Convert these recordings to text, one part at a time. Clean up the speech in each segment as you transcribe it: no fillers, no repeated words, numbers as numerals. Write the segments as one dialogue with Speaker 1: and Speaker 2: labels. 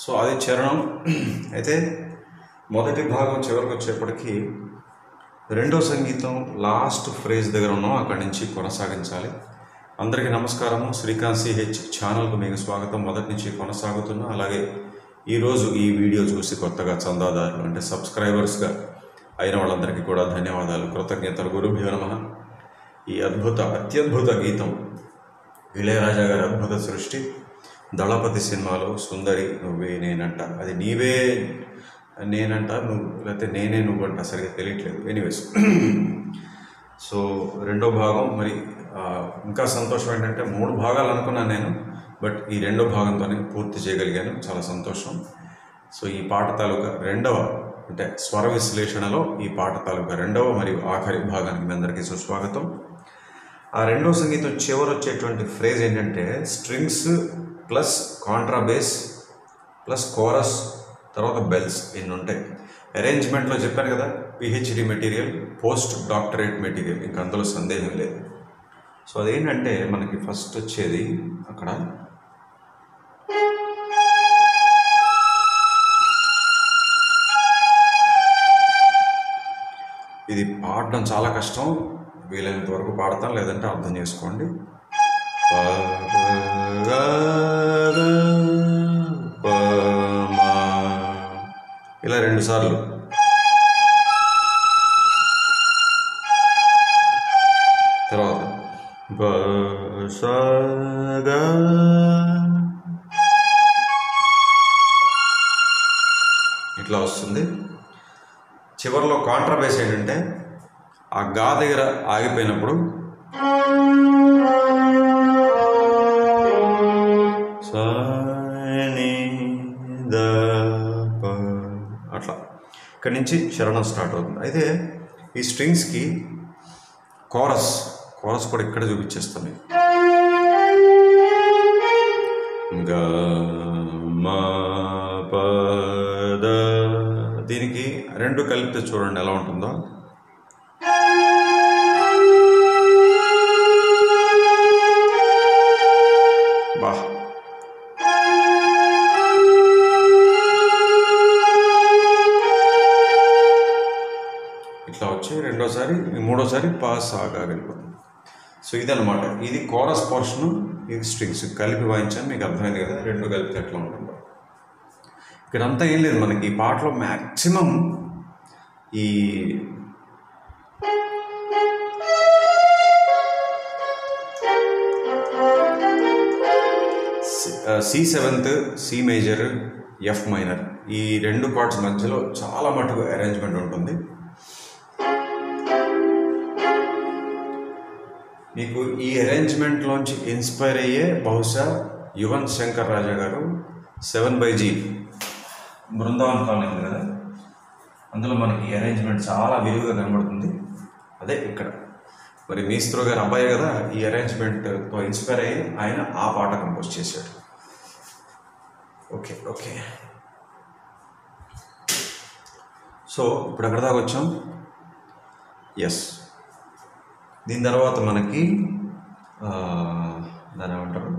Speaker 1: So అది చరణం. అయితే మొదటి భాగం చివరికి వచ్చేప్పటికీ రెండో సంగీతం లాస్ట్ ఫ్రేజ్ దగ్గర ఉన్నాం, అక్కడి నుంచి కొనసాగించాలి. అందరికీ నమస్కారము. శ్రీకాంత్ సిహెచ్ ఛానల్కు మీకు స్వాగతం. మొదటి నుంచి కొనసాగుతున్నా. అలాగే ఈరోజు ఈ వీడియో చూసి కొత్తగా చందాదారులు అంటే సబ్స్క్రైబర్స్గా అయిన వాళ్ళందరికీ కూడా ధన్యవాదాలు, కృతజ్ఞతలు. గురుభ్యో నమః. ఈ అత్యద్భుత గీతం ఇళయరాజా గారి అద్భుత సృష్టి. దళపతి సినిమాలో సుందరి నువ్వే నేనంట, అది నీవే నేనంట నువ్వు లేకపోతే నేనే నువ్వు అంట, సరిగ్గా తెలియట్లేదు. ఎనీవేస్, సో రెండో భాగం. మరి ఇంకా సంతోషం ఏంటంటే 3 భాగాలు అనుకున్నాను నేను, బట్ ఈ రెండో భాగంతోనే పూర్తి చేయగలిగాను, చాలా సంతోషం. సో ఈ పాట తాలూకా రెండవ అంటే స్వర విశ్లేషణలో ఈ పాట తాలూకా రెండవ మరియు ఆఖరి భాగానికి మీ అందరికీ సుస్వాగతం. ఆ రెండో సంగీతం చివరి వచ్చేటువంటి ఫ్రేజ్ ఏంటంటే స్ట్రింగ్స్ ప్లస్ కాంట్రాబేస్ ప్లస్ కోరస్ తర్వాత బెల్స్ ఇన్ని ఉంటాయి. అరేంజ్మెంట్లో చెప్పాను కదా, PhD material, post doctorate material, ఇంకా అందులో సందేహం లేదు. సో అదేంటంటే మనకి ఫస్ట్ వచ్చేది అక్కడ ఇది పాడడం చాలా కష్టం, వీలైనంత వరకు పాడతాను, లేదంటే అర్థం చేసుకోండి. ఇలా 2 సార్లు. తర్వాత ఇట్లా వస్తుంది. చివరిలో కాంట్రాబేస్ ఏంటంటే ఆ గా దగ్గర ఆగిపోయినప్పుడు అట్లా ఇక్కడి నుంచి చరణం స్టార్ట్ అవుతుంది. అయితే ఈ స్ట్రింగ్స్కి కోరస్ కూడా ఇక్కడ చూపించేస్తాను. గా మా పద, దీనికి 2 కలిపితే చూడండి ఎలా ఉంటుందో. బా, ఇట్లా వచ్చి రెండోసారి మూడోసారి పాస్ ఆగలిపోతుంది. సో ఇదన్నమాట, ఇది కోరస్ పోర్షను, ఇది స్ట్రింగ్స్ కలిపి వాయించాను. మీకు అర్థమైంది కదా 2 కలిపితే ఎట్లా ఉంటుందో. ఇక్కడంతా ఏం లేదు, మనకి ఈ పాటలో మ్యాక్సిమం ఈ C7, C major, F minor, ఈ 2 పార్ట్స్ మధ్యలో చాలా మటుకు అరేంజ్మెంట్ ఉంటుంది. మీకు ఈ అరేంజ్మెంట్లోంచి ఇన్స్పైర్ అయ్యే బహుశా యువన్ శంకర్ రాజా గారు 7/G బృందావన్ కాలనీ ఉంది కదా, అందులో మనకి అరేంజ్మెంట్ చాలా విలువగా కనబడుతుంది. అదే ఇక్కడ మరి మీస్త్రో గారు అబ్బాయి కదా, ఈ అరేంజ్మెంట్తో ఇన్స్పైర్ అయ్యి ఆయన ఆ పాట కంపోజ్ చేశాడు. ఓకే సో ఇప్పుడు ఎక్కడ దాకా వచ్చాం? ఎస్, దీని తర్వాత మనకి దాని ఏమంటారు,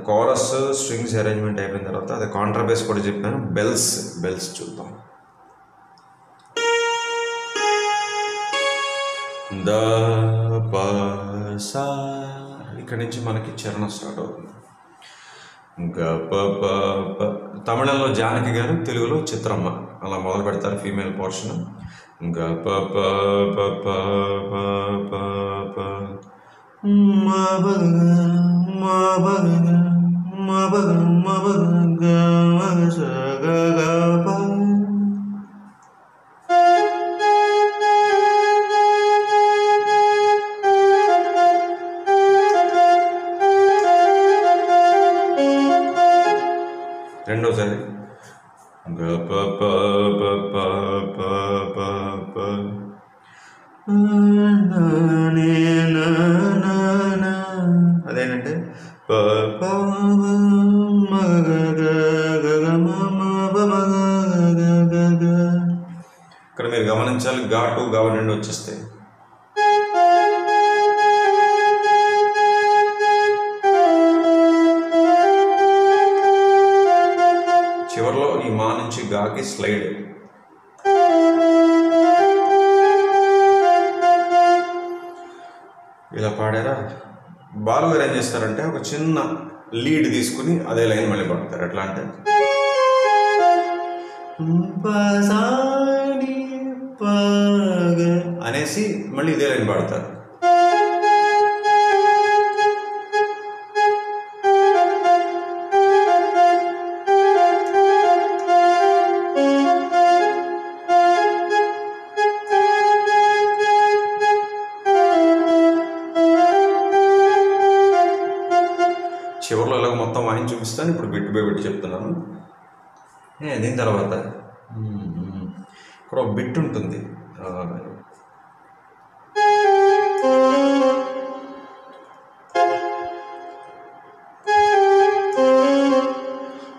Speaker 1: కోరస్ స్ట్రింగ్స్ అరేంజ్మెంట్ అయిపోయిన తర్వాత అదే కాంట్రాబేస్ కూడా చెప్పాను. బెల్స్ చూద్దాం. ద ప సా, ఇక్కడి నుంచి మనకి చరణం స్టార్ట్ అవుతుంది. గ ప ప ప, తమిళంలో జానకి గారు, తెలుగులో చిత్రమ్మ అలా మొదలు పెడతారు ఫీమేల్ పోర్షన్. గ ప ప ప ప ప ప రెండోసారి గ ప ప ప ప ప ప అదేంటంటే ఇక్కడ మీరు గమనించాలి, గా టు గా 2 వచ్చేస్తాయి. చివరిలో ఈ మా నుంచి గాకి స్లైడ్. ఇలా పాడారా. బాలు గారు ఏం చేస్తారంటే ఒక చిన్న లీడ్ తీసుకుని అదే లైన్ మళ్ళీ పాడతారు. ఎట్లా అంటే అనేసి మళ్ళీ ఇదే లైన్ పాడతారు. చివరిలో ఇలాగ మొత్తం వాయిని చూపిస్తాను. ఇప్పుడు బిట్ బై బిట్ చెప్తున్నాను. దీని తర్వాత ఇక్కడ ఒక బిట్ ఉంటుంది.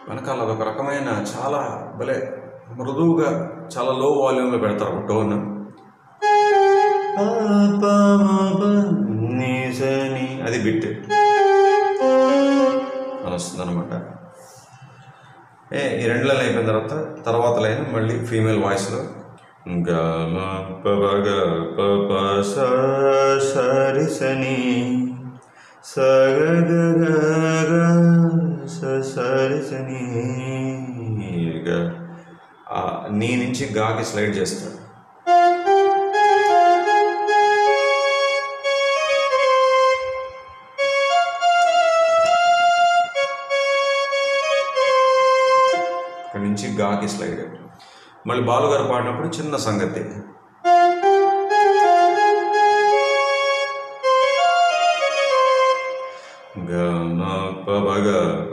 Speaker 1: వెనకాల అదొక రకమైన చాలా భలే మృదువుగా చాలా లో వాల్యూమ్లో పెడతారు ఒక టోన్. అది బిట్ అని వస్తుంది అనమాట. ఈ రెండు లైన్ అయిపోయిన తర్వాత లైన్ మళ్ళీ ఫీమేల్ వాయిస్లో గమ పగ ప సరిసని సరిసని నీ నుంచి గాకి స్లైడ్ చేస్తాడు. నుంచి గాకి స్లైడ్. మళ్ళీ బాలుగారు పాడినప్పుడు చిన్న సంగతి. గమ పగ ప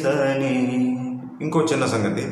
Speaker 1: సని ఇంకో చిన్న సంగతి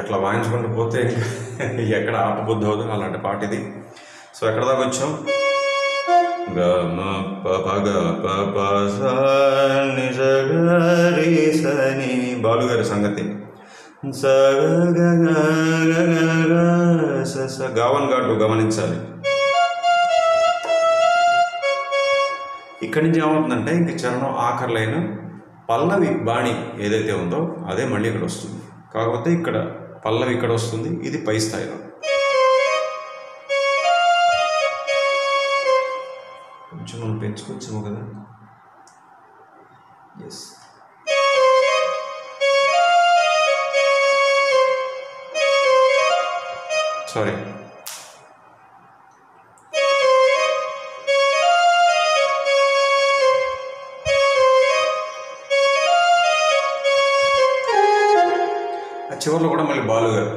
Speaker 1: అట్లా వాయించుకుంటూ పోతే ఎక్కడ ఆపబుద్ధి అవుతుంది అలాంటి పాట ఇది. సో ఎక్కడ దాకా వచ్చాం? గమ పగ ప సని బాలుగారి సంగతి. గావన్ ఘాటు గమనించాలి. ఇక్కడి నుంచి ఏమవుతుందంటే ఇంక చరణం ఆఖరి లైన్ పల్లవి బాణి ఏదైతే ఉందో అదే మళ్ళీ ఇక్కడ వస్తుంది. కాకపోతే ఇక్కడ పల్లవి ఇక్కడ వస్తుంది, ఇది పై స్థాయిలో. కొంచెం మనం పెంచుకొచ్చాము కదా. Yes, sorry. చివరిలో కూడా మళ్ళీ బాలుగారు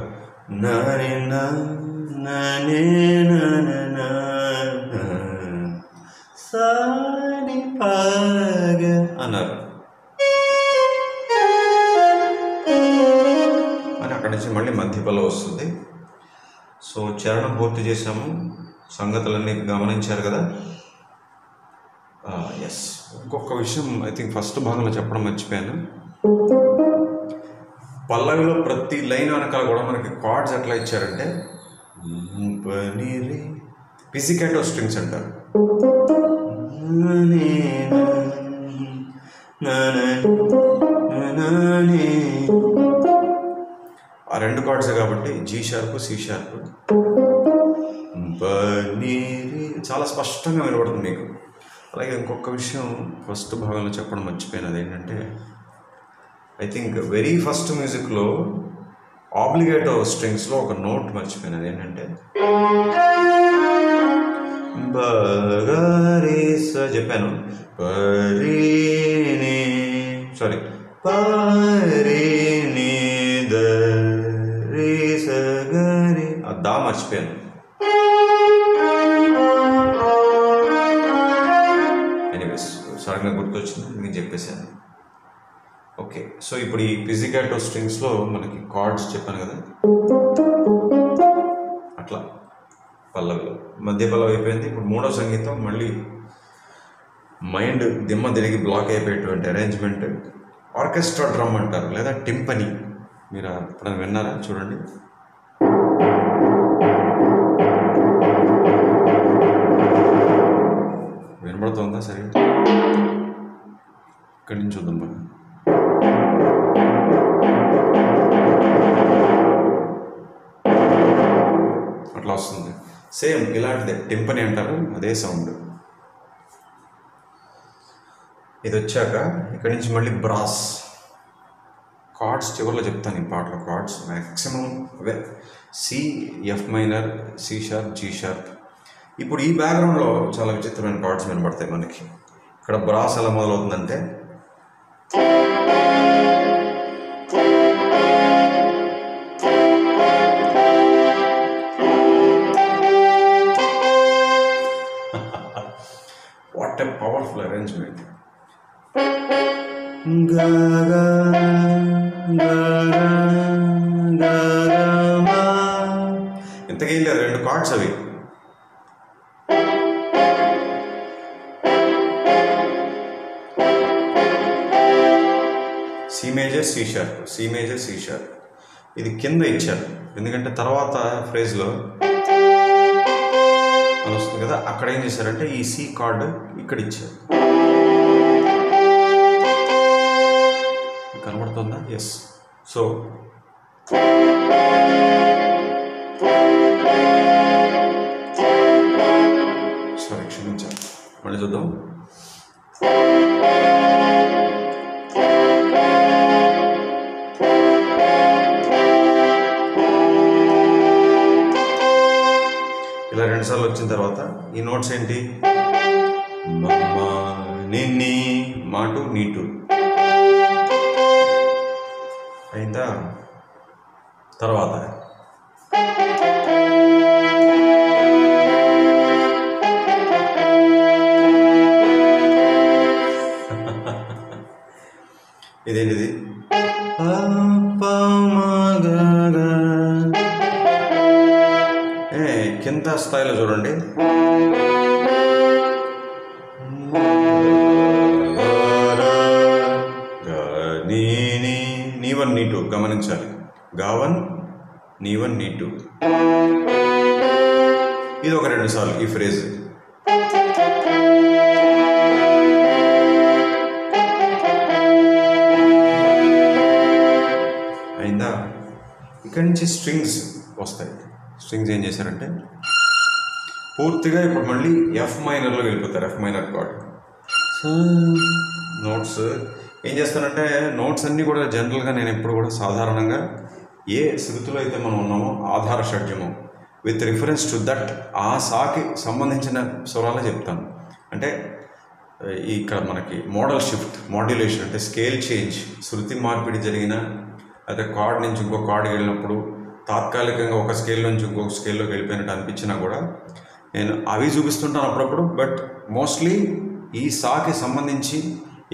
Speaker 1: అన్నారు అని అక్కడి నుంచి మళ్ళీ మధ్యపల్లో వస్తుంది. సో చరణం పూర్తి చేసాము. సంగతులన్నీ గమనించారు కదా. ఎస్, ఇంకొక విషయం ఐ థింక్ ఫస్ట్ భాగంలో చెప్పడం మర్చిపోయాను. పల్లవిలో ప్రతి లైన్ వెనకాల కూడా మనకి కార్డ్స్ ఎట్లా ఇచ్చారంటే పిజికాటో స్ట్రింగ్స్ అంటారు. ఆ రెండు కార్డ్స్ కాబట్టి జీ షార్ప్, సి షార్ప్, చాలా స్పష్టంగా వినబడుతుంది మీకు. అలాగే ఇంకొక విషయం ఫస్ట్ భాగంలో చెప్పడం మర్చిపోయాను. అదేంటంటే ఐ థింక్ వెరీ ఫస్ట్ మ్యూజిక్లో ఆబ్లిగేటో స్ట్రింగ్స్లో ఒక నోట్ మర్చిపోయినది. ఏంటంటే బగరి స చెప్పాను. పరిని సారీ పరిని దరి సగరి దా మర్చిపోయాను. ఎనీవేస్ సడన్గా గుర్తొచ్చింది, మీకు చెప్పేశాను. ఓకే, సో ఇప్పుడు ఈ పిజికాటో స్ట్రింగ్స్లో మనకి కార్డ్స్ చెప్పాను కదా, అట్లా పల్లవిలో మధ్య పల్లవి అయిపోయింది. ఇప్పుడు మూడో సంగీతం మళ్ళీ మైండ్ దిమ్మ తిరిగి బ్లాక్ అయిపోయేటువంటి అరేంజ్మెంట్ ఆర్కెస్ట్రా డ్రమ్ అంటారు, లేదా టింపనీ. మీరు ఎప్పుడైనా విన్నారా? చూడండి. వినబడుతుందా సరే? ఇక్కడి నుంచి చూద్దాం మనం. అట్లా వస్తుంది. సేమ్ ఇలాంటిదే టింపనీ అంటారు, అదే సౌండ్. ఇది వచ్చాక ఇక్కడి నుంచి మళ్ళీ బ్రాస్ కార్డ్స్ చివరిలో చెప్తాను. ఈ పాటలో కార్డ్స్ మ్యాక్సిమం అవే C, F minor, C sharp, G sharp. ఇప్పుడు ఈ బ్యాక్గ్రౌండ్లో చాలా విచిత్రమైన కార్డ్స్ వినబడతాయి మనకి. ఇక్కడ బ్రాస్ ఎలా మొదలవుతుందంటే వాట్ ఎ పవర్ఫుల్ అరేంజ్మెంట్. ఇంతకేం లేదు, రెండు కార్డ్స్ అవి. C major, C sharp, C major, C sharp. ఇది కింద ఇచ్చారు, ఎందుకంటే తర్వాత ఫ్రేజ్లో అని వస్తుంది కదా, అక్కడ ఏం చేశారంటే ఈ సి కార్డు ఇక్కడ ఇచ్చారు. కనబడుతుందా? ఎస్. సో సారీ, క్షమించాలి, మళ్ళీ చూద్దాం. ఇలా రెండుసార్లు వచ్చిన తర్వాత ఈ నోట్స్ ఏంటి? నిన్ని మాటు నీటు అయిందా? తర్వాత ఇదేంటిది? కింద స్థాయిలో చూడండి. నీవన్ నీటు గమనించాలి. గావన్ నీవన్ నీటు. ఇది ఒక 2 సార్లు ఈ ఫ్రేజ్. అయిందా? ఇక్కడి నుంచి స్ట్రింగ్స్ వస్తాయి. స్ట్రింగ్స్ ఏం చేశారంటే పూర్తిగా ఇప్పుడు మళ్ళీ ఎఫ్ మైనర్లో వెళ్ళిపోతారు. F minor card. నోట్స్ ఏం చేస్తానంటే నోట్స్ అన్నీ కూడా జనరల్గా నేను ఎప్పుడు కూడా సాధారణంగా ఏ శృతిలో అయితే మనం ఉన్నామో ఆధార షడ్జము విత్ రిఫరెన్స్ టు దట్ ఆ సాకి సంబంధించిన స్వరాలే చెప్తాను. అంటే ఇక్కడ మనకి మోడల్ షిఫ్ట్, మాడ్యులేషన్ అంటే స్కేల్ చేంజ్, శృతి మార్పిడి జరిగిన అయితే కార్డ్ నుంచి ఇంకో కార్డ్కి వెళ్ళినప్పుడు తాత్కాలికంగా ఒక స్కేల్ నుంచి ఇంకొక స్కేల్లోకి వెళ్ళిపోయినట్టు అనిపించినా కూడా నేను అవి చూపిస్తుంటాను అప్పుడప్పుడు. బట్ మోస్ట్లీ ఈ సాకి సంబంధించి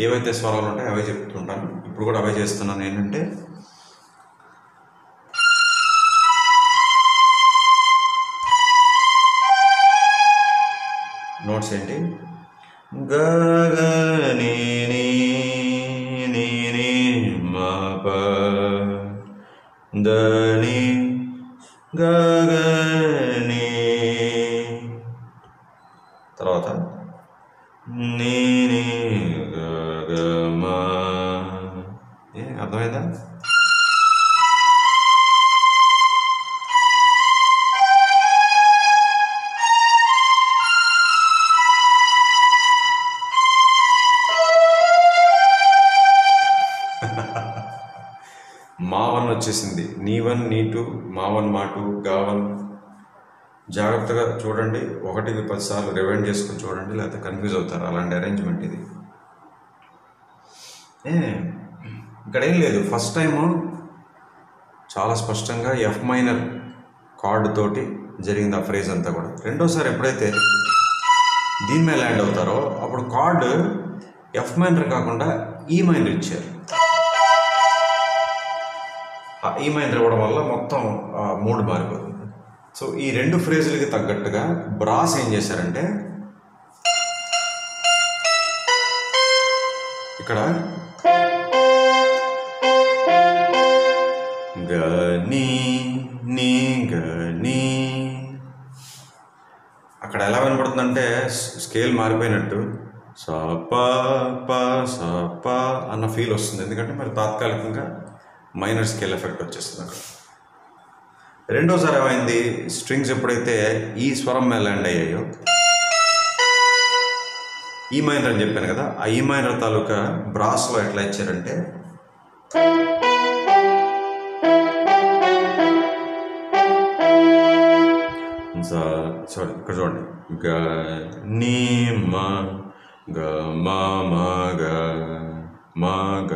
Speaker 1: ఏవైతే స్వరాలు ఉంటాయో అవే చెప్తుంటాను. ఇప్పుడు కూడా అవే చేస్తున్నాను. ఏంటంటే నోట్స్ ఏంటి? గగని మప దని గగని, తర్వాత నీ గగమ. అర్థమైందా? మావన్ వచ్చేసింది. నీవన్ నీటు, మావన్ మాటు, గావన్ జాగ్రత్తగా చూడండి, 1కి 10 సార్లు రివైండ్ చేసుకుని చూడండి, లేకపోతే కన్ఫ్యూజ్ అవుతారు. అలాంటి అరేంజ్మెంట్ ఇది. ఇక్కడ ఏం లేదు, ఫస్ట్ టైము చాలా స్పష్టంగా ఎఫ్ మైనర్ కార్డు తోటి జరిగింది ఆ ఫ్రేజ్ అంతా కూడా. రెండోసారి ఎప్పుడైతే దీని మీద ల్యాండ్ అవుతారో అప్పుడు కార్డు ఎఫ్ మైనర్ కాకుండా ఈ మైనర్ ఇచ్చారు. ఆ ఈ మైనర్ ఇవ్వడం వల్ల మొత్తం మూడ్ మారిపోతుంది. సో ఈ 2 ఫ్రేజులకి తగ్గట్టుగా బ్రాస్ ఏం చేశారంటే ఇక్కడ గని నీ గని అక్కడ ఎలా వినపడుతుందంటే స్కేల్ మారిపోయినట్టు సప ప సప అన్న ఫీల్ వస్తుంది. ఎందుకంటే మరి తాత్కాలికంగా మైనర్ స్కేల్ ఎఫెక్ట్ వచ్చేస్తుంది అక్కడ. రెండోసారి ఏమైంది, స్ట్రింగ్స్ ఎప్పుడైతే ఈ స్వరం మీద ల్యాండ్ అయ్యాయో, ఈ మైనర్ అని చెప్పాను కదా, ఆ ఈ మైనర్ తాలూకా బ్రాస్లో ఎట్లా ఇచ్చారంటే సారీ ఇక్కడ చూడండి, గ నీ మ గ మ గ మ గ.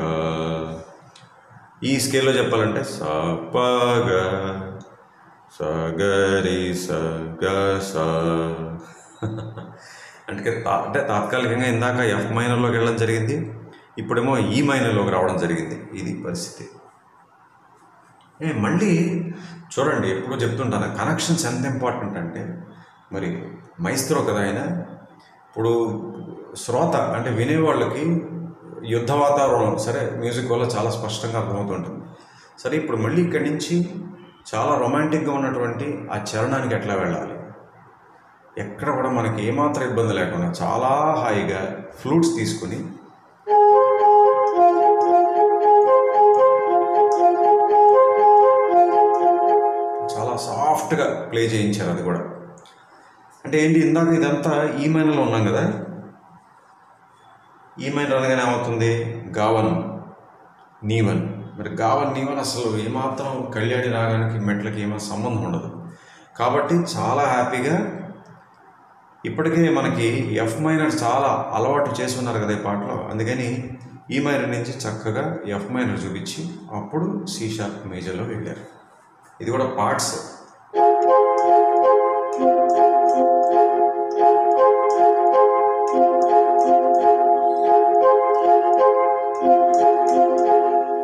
Speaker 1: ఈ స్కేల్లో చెప్పాలంటే స ప గ స గ రి స గ స. అంటే తాత్కాలికంగా ఇందాక ఎఫ్ మైనర్లోకి వెళ్ళడం జరిగింది, ఇప్పుడేమో ఈ మైనర్లోకి రావడం జరిగింది. ఇది పరిస్థితి. మళ్ళీ చూడండి, ఎప్పుడు చెప్తుంటాను కనెక్షన్స్ ఎంత ఇంపార్టెంట్ అంటే, మరి మైస్త్రో కదా ఆయన, ఇప్పుడు శ్రోత అంటే వినేవాళ్ళకి యుద్ధ వాతావరణం సరే మ్యూజిక్ వల్ల చాలా స్పష్టంగా అర్థమవుతుంటుంది. సరే ఇప్పుడు మళ్ళీ ఇక్కడి నుంచి చాలా రొమాంటిక్గా ఉన్నటువంటి ఆ చరణానికి ఎట్లా వెళ్ళాలి, ఎక్కడ కూడా మనకి ఏమాత్రం ఇబ్బంది లేకుండా చాలా హాయిగా ఫ్లూట్స్ తీసుకుని చాలా సాఫ్ట్గా ప్లే చేయించారు. అది కూడా అంటే ఏంటి, ఇందాక ఇదంతా ఈ మైనర్లో ఉన్నాం కదా, ఈ మైనర్ అనగానే ఏమవుతుంది, గావన్ నీవన్. మరి గావన్ నీవన్ అసలు ఏమాత్రం కళ్యాణి రాగానికి మెట్లకి ఏమైనా సంబంధం ఉండదు. కాబట్టి చాలా హ్యాపీగా ఇప్పటికే మనకి ఎఫ్ మైనర్ చాలా అలవాటు చేసి ఉన్నారు కదా ఈ పాటలో, అందుకని ఈ మైనర్ నుంచి చక్కగా ఎఫ్ మైనర్ చూపించి అప్పుడు సి షార్ప్ మేజర్లో వెళ్ళారు. ఇది కూడా పార్ట్స్.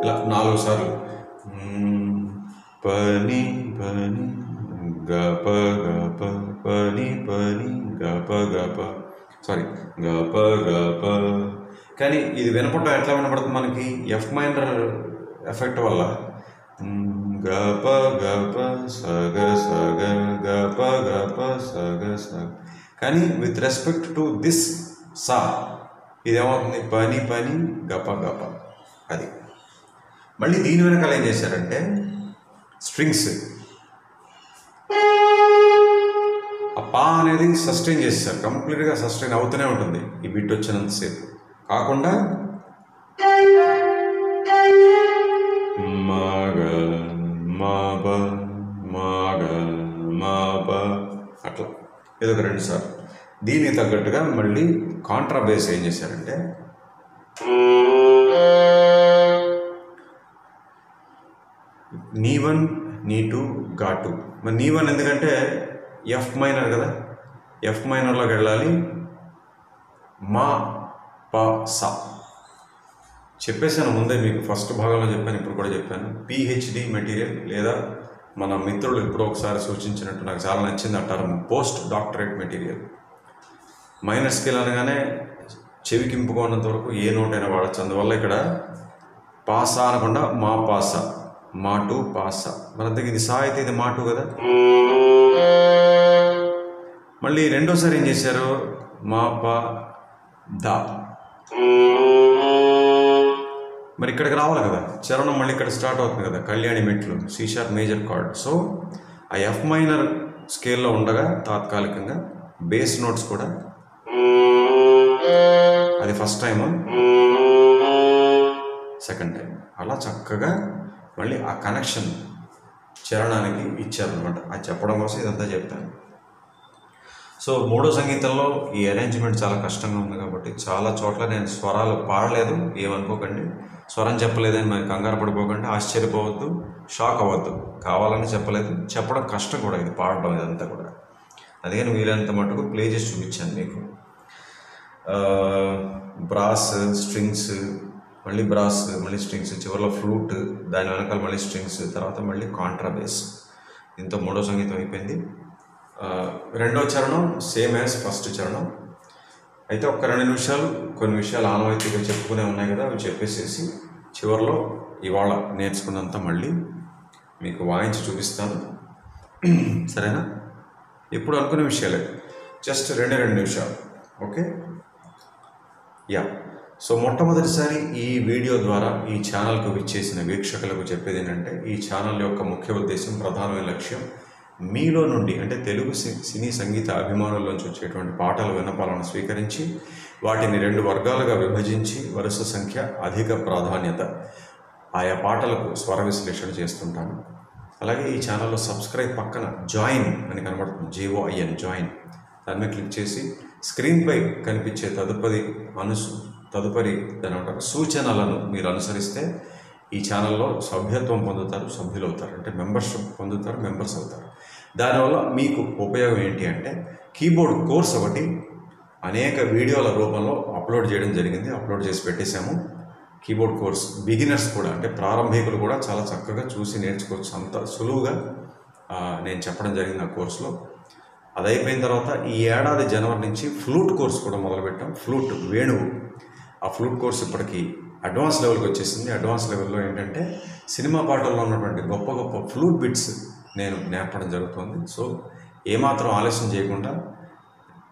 Speaker 1: ఇలా 4 సార్లు పని పని గప గప పని పని గప గప, సారీ గప గప. కానీ ఇది వినపడటం ఎట్లా వినపడుతుంది మనకి, ఎఫ్ మైనర్ ఎఫెక్ట్ వల్ల గప గప సగ సగ గప గప సగ సగ. కానీ విత్ రెస్పెక్ట్ టు దిస్ సా ఇదేమవుతుంది, పని పని గప గప. అది మళ్ళీ దీని వెనకాల ఏం చేశారంటే స్ట్రింగ్స్ ఆ పా అనేది సస్టైన్ చేశారు, కంప్లీట్గా సస్టైన్ అవుతూనే ఉంటుంది ఈ బిట్ వచ్చినంతసేపు. కాకుండా మగ మాబ మాగ మాబ అట్లా ఏదో ఒక 2 సార్లు. దీనికి తగ్గట్టుగా మళ్ళీ కాంట్రా బేస్ ఏం చేశారంటే నీ1 నీ2 గా2. మరి నీ1 ఎందుకంటే ఎఫ్ మైనర్ కదా, ఎఫ్ మైనర్లోకి వెళ్ళాలి, మా ప సా చెప్పేశాను ముందే మీకు, ఫస్ట్ భాగంలో చెప్పాను, ఇప్పుడు కూడా చెప్పాను. పిహెచ్డి మెటీరియల్ లేదా మన మిత్రులు ఎప్పుడో ఒకసారి సూచించినట్టు నాకు చాలా నచ్చింది అంటారు, post doctorate material. Minor scale అనగానే చెవికి ఇంపుకున్నంత వరకు ఏ నోట్ అయినా వాడచ్చు. అందువల్ల ఇక్కడ పాసా అనకుండా మా పాసా, మాటు పాసా. మన దగ్గర ఇది సా అయితే ఇది మాటు కదా. మళ్ళీ రెండోసారి ఏం చేశారు, మా పా దా. మరి ఇక్కడికి రావాలి కదా చరణం, మళ్ళీ ఇక్కడ స్టార్ట్ అవుతుంది కదా కళ్యాణి మెట్లు, C sharp major chord. So ఆ ఎఫ్ మైనర్ స్కేల్లో ఉండగా తాత్కాలికంగా బేస్ నోట్స్ కూడా, అది ఫస్ట్ టైం, సెకండ్ టైం, అలా చక్కగా మళ్ళీ ఆ కనెక్షన్ చరణానికి ఇచ్చారనమాట. అది చెప్పడం కోసం ఇదంతా చెప్తాను. సో మూడో సంగీతంలో ఈ అరేంజ్మెంట్ చాలా కష్టంగా ఉంది కాబట్టి చాలా చోట్ల నేను స్వరాలు పాడలేదు, ఏమనుకోకండి. స్వరం చెప్పలేదని మరి కంగారు పడిపోకండి, ఆశ్చర్యపోవద్దు, షాక్ అవ్వద్దు. కావాలని చెప్పలేదు, చెప్పడం కష్టం కూడా ఇది, పాడడం ఇదంతా కూడా. అందుకని వీలైనంత మటుకు ప్లే చేసి చూపించాను మీకు. బ్రాస్, స్ట్రింగ్స్, మళ్ళీ బ్రాస్, మళ్ళీ స్ట్రింగ్స్, చివరిలో ఫ్లూట్, దాని వెనకాల మళ్ళీ స్ట్రింగ్స్, తర్వాత మళ్ళీ కాంట్రాబేస్. దీంతో మూడో సంగీతం అయిపోయింది. రెండో చరణం సేమ్ యాజ్ ఫస్ట్ చరణం. అయితే ఒక్క 2 నిమిషాలు కొన్ని విషయాలు ఆనవాయితీగా చెప్పుకునే ఉన్నాయి కదా, అవి చెప్పేసేసి చివరిలో ఇవాళ నేర్చుకున్నంత మళ్ళీ మీకు వాయించి చూపిస్తాను. సరేనా? ఇప్పుడు అనుకునే విషయాలే, జస్ట్ 2 నిమిషాలు. Okay, yeah. సో మొట్టమొదటిసారి ఈ వీడియో ద్వారా ఈ ఛానల్కు విచ్చేసిన వీక్షకులకు చెప్పేది ఏంటంటే, ఈ ఛానల్ యొక్క ముఖ్య ఉద్దేశం, ప్రధానమైన లక్ష్యం మీలో నుండి, అంటే తెలుగు సినీ సంగీత అభిమానుల్లోంచి వచ్చేటువంటి పాటల విన్నపాలను స్వీకరించి వాటిని 2 వర్గాలుగా విభజించి వరుస సంఖ్య, అధిక ప్రాధాన్యత ఆయా పాటలకు స్వర విశ్లేషణ చేస్తుంటాను. అలాగే ఈ ఛానల్లో సబ్స్క్రైబ్ పక్కన జాయిన్ అని కనబడుతుంది, JOIN, జాయిన్. దాని మీద క్లిక్ చేసి స్క్రీన్పై కనిపించే తదుపరి దాని అంటారు సూచనలను మీరు అనుసరిస్తే ఈ ఛానల్లో సభ్యత్వం పొందుతారు, సభ్యులవుతారు, అంటే మెంబర్షిప్ పొందుతారు, మెంబర్స్ అవుతారు. దానివల్ల మీకు ఉపయోగం ఏంటి అంటే, కీబోర్డ్ కోర్స్ ఒకటి అనేక వీడియోల రూపంలో అప్లోడ్ చేయడం జరిగింది, అప్లోడ్ చేసి పెట్టేశాము. కీబోర్డ్ కోర్స్ బిగినర్స్ కూడా, అంటే ప్రారంభికులు కూడా చాలా చక్కగా చూసి నేర్చుకోవచ్చు, అంత సులువుగా నేను చెప్పడం జరిగింది ఆ కోర్సులో. అది అయిపోయిన తర్వాత ఈ ఏడాది జనవరి నుంచి ఫ్లూట్ కోర్స్ కూడా మొదలుపెట్టాం. ఫ్లూట్, వేణువు. ఆ ఫ్లూట్ కోర్స్ ఇప్పటికీ అడ్వాన్స్ లెవెల్కి వచ్చేసింది. అడ్వాన్స్ లెవెల్లో ఏంటంటే సినిమా పాటల్లో ఉన్నటువంటి గొప్ప గొప్ప ఫ్లూట్ బిట్స్ నేను నేర్పడం జరుగుతుంది. సో ఏమాత్రం ఆలస్యం చేయకుండా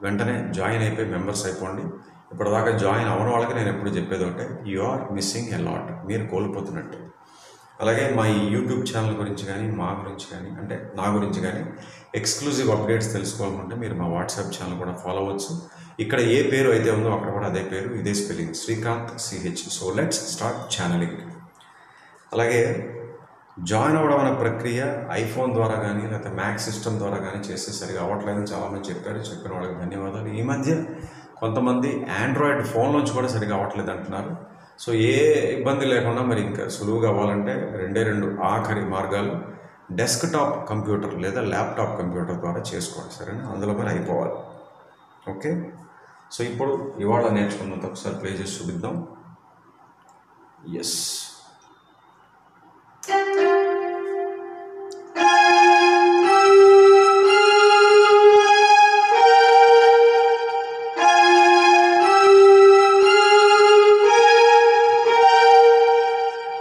Speaker 1: వెంటనే జాయిన్ అయిపోయి మెంబర్స్ అయిపోండి. ఇప్పటిదాకా జాయిన్ అవ్వని వాళ్ళకి నేను ఎప్పుడు చెప్పేది ఒకటే, you are missing a lot, మీరు కోల్పోతున్నట్టు. అలాగే మా ఈ యూట్యూబ్ ఛానల్ గురించి కానీ, మా గురించి కానీ, అంటే నా గురించి కానీ ఎక్స్క్లూజివ్ అప్డేట్స్ తెలుసుకోవాలనుకుంటే మీరు మా వాట్సాప్ ఛానల్ కూడా ఫాలో అవ్వచ్చు. ఇక్కడ ఏ పేరు అయితే ఉందో అక్కడ కూడా అదే పేరు, ఇదే spelling, Srikanth CH. So let's start channelling. అలాగే జాయిన్ అవ్వడం అనే ప్రక్రియ ఐఫోన్ ద్వారా కానీ లేకపోతే మ్యాక్ సిస్టమ్ ద్వారా కానీ చేస్తే సరిగా అవ్వట్లేదని చాలామంది చెప్పారు. చెప్పిన వాళ్ళకి ధన్యవాదాలు. ఈ మధ్య కొంతమంది ఆండ్రాయిడ్ ఫోన్లోంచి కూడా సరిగా అవ్వట్లేదు అంటున్నారు. సో ఏ ఇబ్బంది లేకుండా మరి ఇంకా సులువుగా అవ్వాలంటే 2 ఆఖరి మార్గాలు, డెస్క్టాప్ కంప్యూటర్ లేదా ల్యాప్టాప్ కంప్యూటర్ ద్వారా చేసుకోండి. సరేనా? అందులో మరి అయిపోవాలి. ఓకే, సో ఇప్పుడు ఇవాళ నేర్చుకున్నంత ఒకసారి ప్లే చేసి చూపిద్దాం. ఎస్,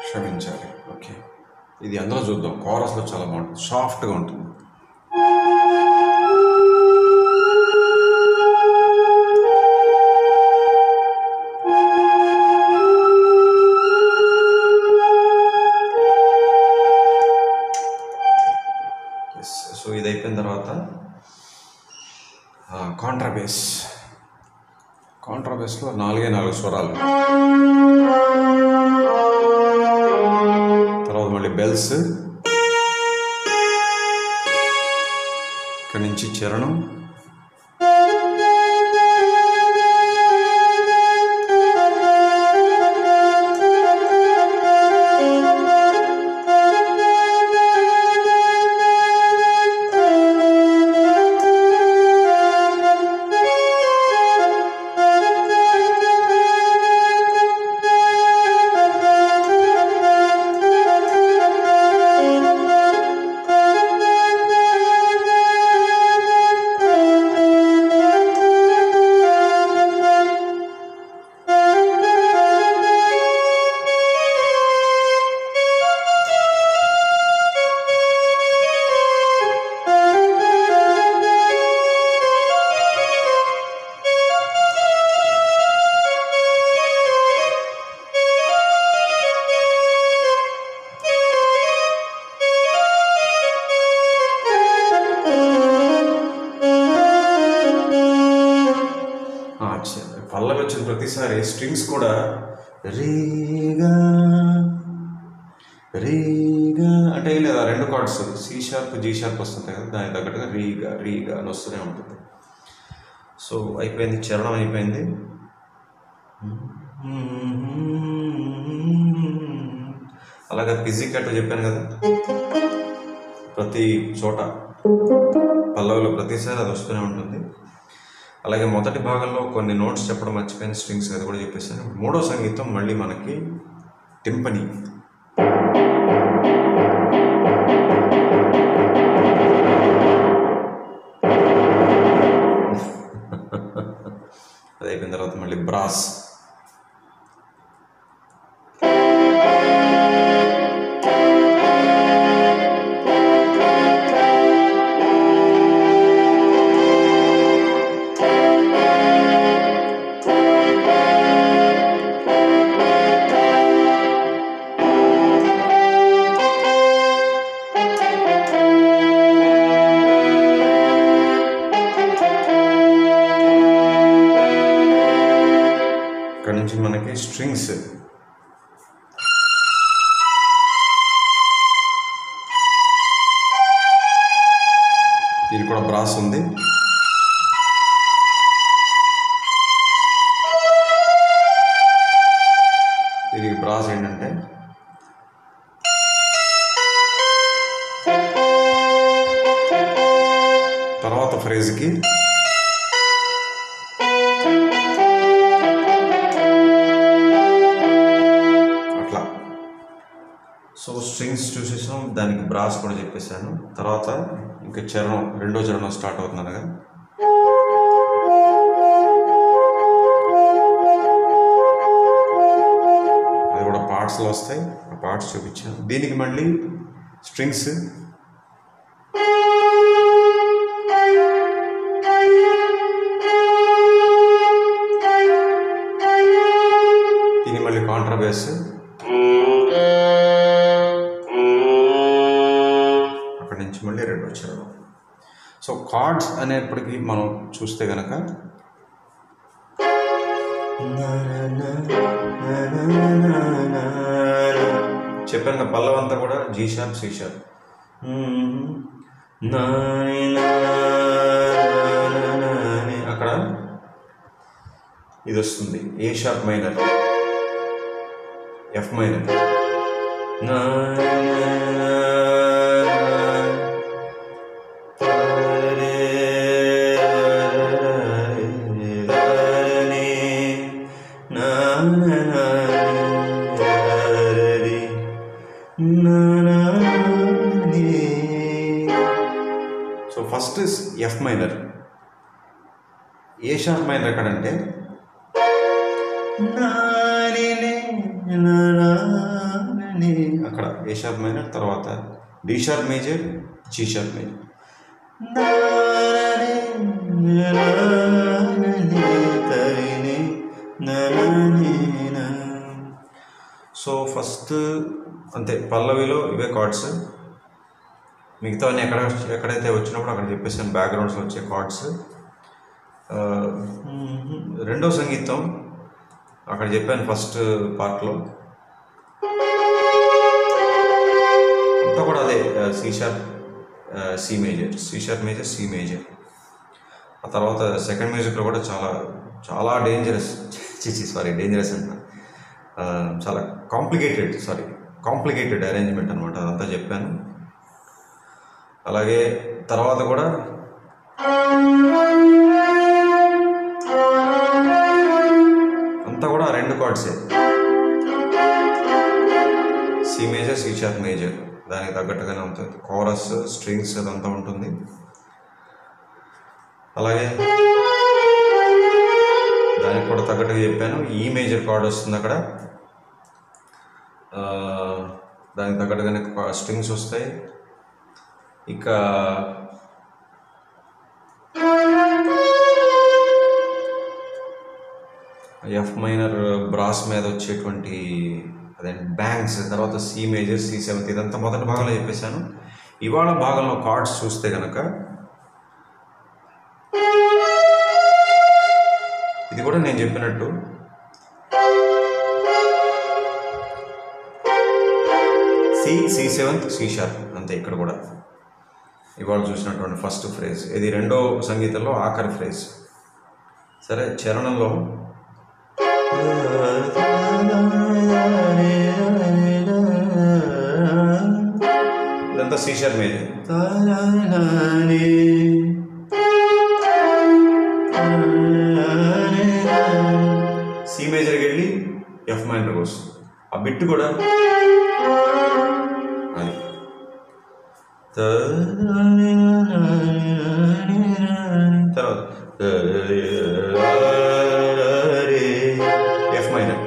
Speaker 1: క్షమించాలి. ఓకే, ఇది అందులో చూద్దాం. కోరస్లో చాలా బాగుంటుంది, సాఫ్ట్గా ఉంటుంది. సో ఇది అయిపోయిన తర్వాత కాంట్రాబేస్లో 4 స్వరాలు, తర్వాత మళ్ళీ బెల్స్, ఇక్కడి నుంచి చరణం, పల్లవి వచ్చిన ప్రతిసారి స్ట్రింగ్స్ కూడా రీగా రీగా అంటే లేదా 2 కార్డ్స్ C#, G# వస్తుంటాయి కదా, దానికి తగ్గట్టుగా రీగా రీగా అని వస్తూనే ఉంటుంది. సో అయిపోయింది, చరణం అయిపోయింది. అలాగే పిజికట్ చెప్పాను కదా, ప్రతి చోట పల్లవిలో ప్రతిసారి అది వస్తూనే ఉంటుంది. అలాగే మొదటి భాగంలో కొన్ని నోట్స్ చెప్పడం మర్చిపోయిన, స్ట్రింగ్స్ అది కూడా చెప్పేసాను. మూడో సంగీతం మళ్ళీ మనకి టింపనీ. అది అయిపోయిన తర్వాత మళ్ళీ బ్రాస్. ఇక్కడ నుంచి మనకి స్ట్రింగ్స్. దీనికి కూడా బ్రాస్ ఉంది. దీనికి బ్రాస్ ఏంటంటే తర్వాత ఫ్రేజ్కి అట్లా. సో స్ట్రింగ్స్ చూసేసాం, దానికి బ్రాస్ కూడా చెప్పేశాను. తర్వాత ఇంకా చరణం, రెండో చరణం స్టార్ట్ అవుతున్నాను కదా. అది కూడా పార్ట్స్లో వస్తాయి, ఆ పార్ట్స్ చూపించాను. దీనికి మళ్ళీ స్ట్రింగ్స్. దీనికి మళ్ళీ కాంట్రాబేస్. అక్కడి నుంచి మళ్ళీ రెండో చరణం. సో కార్డ్స్ అనేప్పటికీ మనం చూస్తే కనుక చెప్పాను, పల్లవంతా కూడా జీ షార్ప్, సి షార్ప్. అక్కడ ఇది వస్తుంది, A sharp minor, F minor. So first F minor. A sharp minor ఎక్కడంటే అక్కడ ఏ షార్ప్ మైనర్, తర్వాత D sharp major, G sharp major. So first అంతే, పల్లవిలో ఇవే కార్డ్స్. మిగతావన్నీ ఎక్కడైతే వచ్చినప్పుడు అక్కడ చెప్పేసాను, బ్యాక్గ్రౌండ్స్లో వచ్చే కార్డ్స్. రెండో సంగీతం అక్కడ చెప్పాను ఫస్ట్ పార్ట్లో, అంతా కూడా అదే C sharp, C major, C sharp major, C major. ఆ తర్వాత సెకండ్ మ్యూజిక్లో కూడా చాలా చాలా డేంజరస్ అంట, చాలా కాంప్లికేటెడ్ అరేంజ్మెంట్ అనమాట, అదంతా చెప్పాను. అలాగే తర్వాత కూడా అంతా కూడా రెండు కార్డ్సే, C major, C sharp major, దానికి తగ్గట్టుగానే ఉంటుంది. కోరస్, స్ట్రింగ్స్ అదంతా ఉంటుంది. అలాగే దానికి కూడా తగ్గట్టుగా చెప్పాను, ఈ మేజర్ కార్డ్ వస్తుంది అక్కడ, దానికి తగ్గట్టుగానే స్ట్రింగ్స్ వస్తాయి. ఇక ఎఫ్ మైనర్ బ్రాస్ మీద వచ్చేటువంటి అదే బ్యాంగ్స్, తర్వాత సి మేజర్, సి సెవెంత్, ఇదంతా మొదటి భాగంలో చెప్పేశాను. ఇవాళ భాగంలో కార్డ్స్ చూస్తే కనుక ఇది కూడా నేను చెప్పినట్టు సి సెవెంత్, సి షార్ప్ అంతే. ఇక్కడ కూడా ఇవాళ చూసినటువంటి ఫస్ట్ ఫ్రేజ్, ఇది రెండో సంగీతంలో ఆఖరి ఫ్రేజ్. సరే, చరణంలో ఇదంతా సి షార్ప్ మేజర్. సి మేజర్కి వెళ్ళి ఎఫ్ మైనర్కి వస్తుంది. ఆ బిట్ కూడా అది తర్వాత ఎఫ్ మైనర్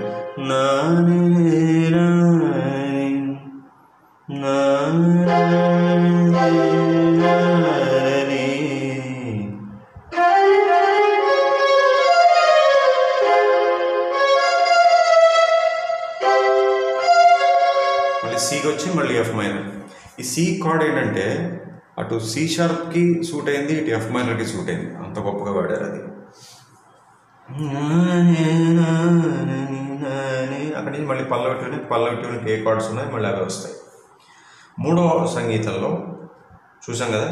Speaker 1: మళ్ళీ సికి వచ్చి మళ్ళీ ఎఫ్ మైనర్. ఈ సి కార్డ్ ఏంటంటే అటు సి షార్ప్కి సూట్ అయింది, ఇటు ఎఫ్ మైనర్కి సూట్ అయింది. అంత గొప్పగా వాడారు అది. అక్కడి నుంచి మళ్ళీ పల్లవి ట్యూన్కి ఏ కార్డ్స్ ఉన్నాయి మళ్ళీ అవి వస్తాయి. మూడవ సంగీతంలో చూసాం కదా,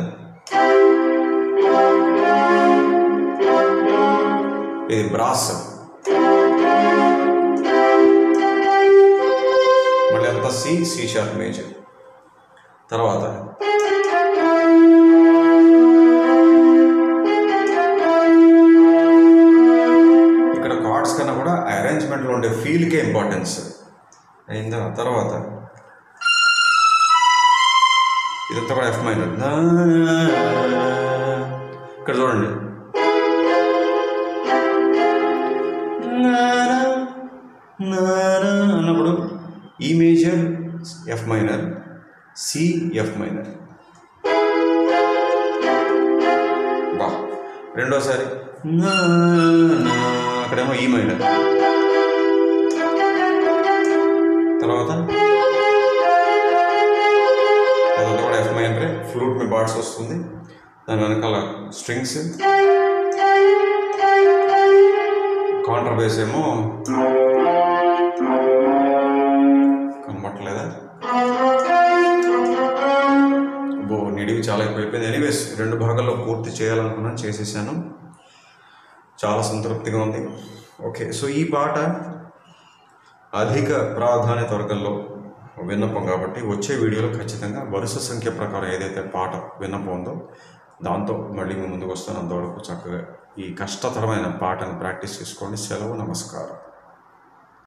Speaker 1: ఇది బ్రాస్. మళ్ళీ అంతా సి షార్ప్ మేజర్. తర్వాత ఇక్కడ కార్డ్స్ కన్నా కూడా అరేంజ్మెంట్లో ఉండే ఫీల్కే ఇంపార్టెన్స్ అయిందా. తర్వాత ఇదంతా కూడా ఎఫ్ మైనర్. ఇక్కడ చూడండి, అన్నప్పుడు ఈ major F minor, C F minor. బా, రెండోసారి అక్కడేమో ఈ మైనర్. తర్వాత అదంతా కూడా ఎఫ్ మైనరే. ఫ్లూట్ మీ బార్డ్స్ వస్తుంది, దాని వెనకాల స్ట్రింగ్స్, కౌంటర్ బేస్ ఏమో కనబట్టలేదా, నిడివి చాలా ఎక్కువైపోయింది. ఎనీవేస్, 2 భాగాల్లో పూర్తి చేయాలనుకున్నాను, చేసేసాను. చాలా సంతృప్తిగా ఉంది. ఓకే, సో ఈ పాట అధిక ప్రాధాన్యత వర్గంలో విన్నపం కాబట్టి వచ్చే వీడియోలో ఖచ్చితంగా వరుస సంఖ్య ప్రకారం ఏదైతే పాట విన్నపం ఉందో దాంతో మళ్ళీ మీ ముందుకు వస్తాను. అంతవరకు చక్కగా ఈ కష్టతరమైన పాటను ప్రాక్టీస్ చేసుకోండి. సెలవు, నమస్కారం.